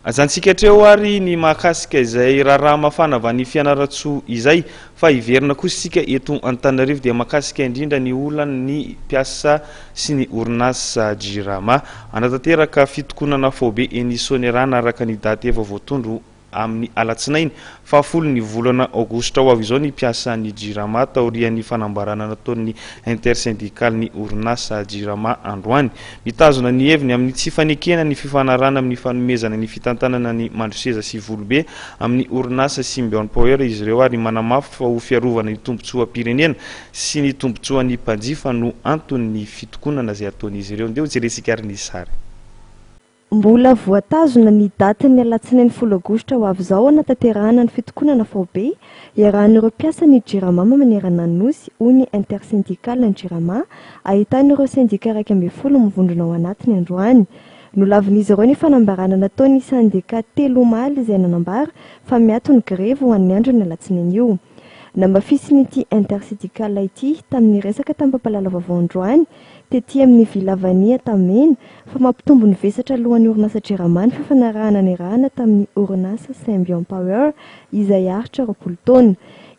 azantsika treo ary ny mahakasika izay raharaha mafana avy ny fianaratsoa izay fa iverina kosa sika eto Antananarivo dia mahakasika indrindra ny olana ny mpiasa sy ny orinasa jirama anatanteraka fitokonana fobe enisonerana araka ny daty efa voatondro amin'ny alatsinainy fahafolo volana aogositra ho avy izao ny mpiasa ny jirama taorian'ny fanambarana nataon'ny intersyndical ny orinasa jirama androany mitazona ny heviny amin'ny tsy fanekena ny fifanarana amin'ny fanomezana ny fitantanana ny mandroseza sy volobe amin'ny orinasa Symbion Power izy ireo ary manamafy fa ho fiarovana ny tombotsoa-pirenena sy ny tombotsoan'ny mpanjifa no antony fitokonana izay ataon'izy ireo ndeo jeresika ary ny sary. Mbola voatazona ny datin'ny alatsinainy 10 aogositra ho avy izao anatanterahana ny fitokonana fobe iarahan'ireo mpiasa ny jirama manerana ny nosy hoy ny intersyndical ny jirama ahitan'ireo sindika 12 mivondrona ao anatiny androany. Nolavin'izy ireo ny fanambarana nataon'ny sindika 3 omaly izay nanambara fa miato ny grevy ho an'ny andro ny alatsinainy io. Nambafisiny intersyndical ity tamin'ny resaka tampapalala vaovao androany tety amin'ny vilavania tamena fa mampitombo ny vesatra alohan'ny orinasa jirama ny fifanarahana ny rahana tamin'ny orinasa Symbion Power izay aritra 20 taona.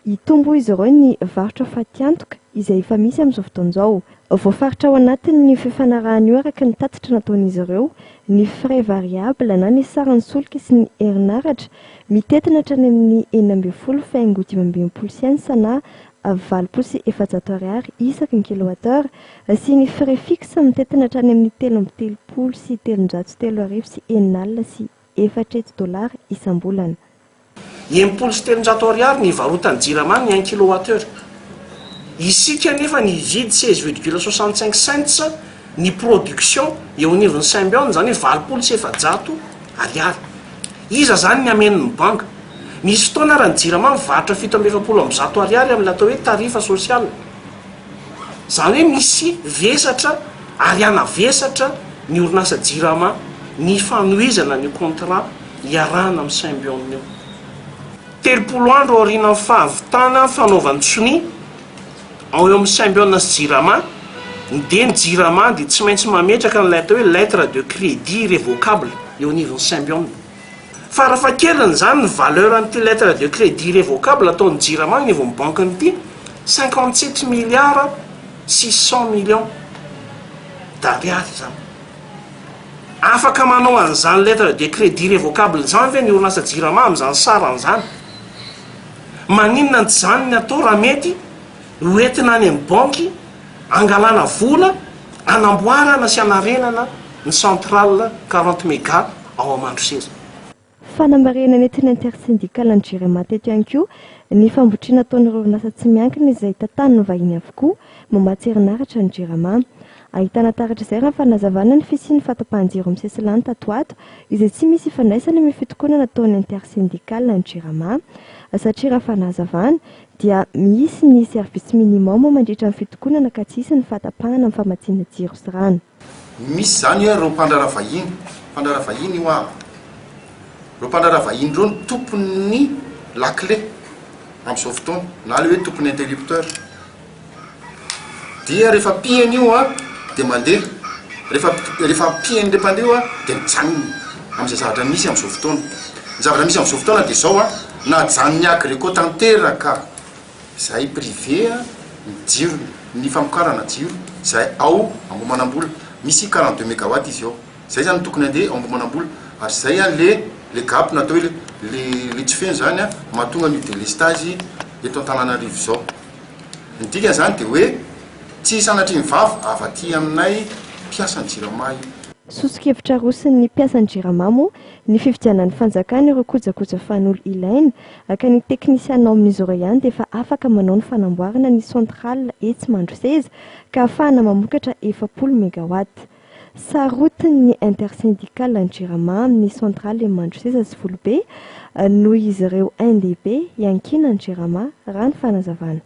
Itombo izy ireo ny varotra fatiantoka izay efa misy amin'izao fotoana izao. Voafaritra ao anatin'ny fifanarahana io araka ny tatitra nataon'izy ireo ny frais variable na ny sarany solika sy ny herinaratra mitetina hatrany amin'ny 12.520 cents na 700 ariary isaky ny kilowattheure sy ny frais fixe mitetina hatrany amin'ny 330 sy 330 arivo sy enina sy $400 isam-bolana. 30 sy 300 ariary ny varotany jirama ny 1 kilowattheure. Isika nefa ny vidy 16,65 cents ny production eo anivon'ny Symbion zany 20 sy 700 ariary. Iza zany ny amen'ny banka. Misy fotoana raha ny jirama mivarotra 770 ariary amin'ny atao hoe tarifa sosial. Zany hoe misy vesatra ariana vesatra ny orinasa jirama ny fanohizana ny contrat iarahana amin'ny Symbion io. 30 andro aorian'ny fahavitana fanaovan'ny tsony ao eo amin'ny Symbion sy jirama dia ny jirama dia tsy maintsy mametraka n'ilay atao hoe lettre de crédit révocable eo anivon'ny Symbion. Farafakeliny zany ny valeur an'ity lettre de crédit révocable ataon'ny jirama ny anivon'ny bankiny ity 57 milliards 600 millions d'ariary zany. Afaka manao an'izany lettre de crédit révocable zany ve ny orinasa jirama amin'izany saran'izany. Maninona ny zany ny atao raha mety hoentina any amin'ny banky angalana vola anamboarana sy anarenana ny centrale 40 méga ao Amandroseza. Fanambarena nentina intersyndical ny jirama teto ihany koa ny fambotriana ataon'ireo orinasa tsy miankina izay tantaniny vahiny avokoa mamatsy herinaratra ny jirama. Ahitana taratra izay raha fanazavana ny fisian'ny fahatapahan-jiro amin'ny sesilany tato ato izay tsy misy ifandraisana amin'ny fitokonana ataon'ny intersyndical ny jirama satria raha fanazavana dia misy ny service minimum mandritra ny fitokonana ka tsy isy ny fahatapahana amin'ny famatsiana jiro sy rano. Misy zany reo mpandrara vahiny io avy. Reo mpandrara vahiny reo ny tompon'ny lakle amin'izao fotoana na le hoe tompon'ny interrupteur. Dia rehefa pihany io dia mandeha. Rehefa pihany le mpandeha io dia mijanona amin'izay zavatra misy amin'izao fotoana. Ny zavatra misy amin'izao fotoana dia izao na janony agricot tanteraka izay privé ny jiro ny famokarana jiro izay ao ambomanambola misy 42 mégawatt izy ao. Izay zany tokony andeha ambomanambola ary izay le gap natao hoe le tsy feno zany mahatonga ny délestage eto Antananarivo izao. Ny dikany zany dia hoe tsy sanatry ny vavy afa-ty aminay mpiasa ny jirama io. Sosokevitra rosin'ny mpiasa ny jirama moa ny fifidianan'ny fanjakana ireo kojakoja fanolo ilaina aka ny teknisiana ao amin'izy ireo ihany dia efa afaka manao ny fanamboarana ny centrale etsy Mandroseza ka ahafahana mamokatra 70 mégawatt. Sarotiny intersyndical ny jirama amin'ny centrale Mandroseza sy Volobe noho izy ireo NDP iankina ny jirama raha ny fanazavana.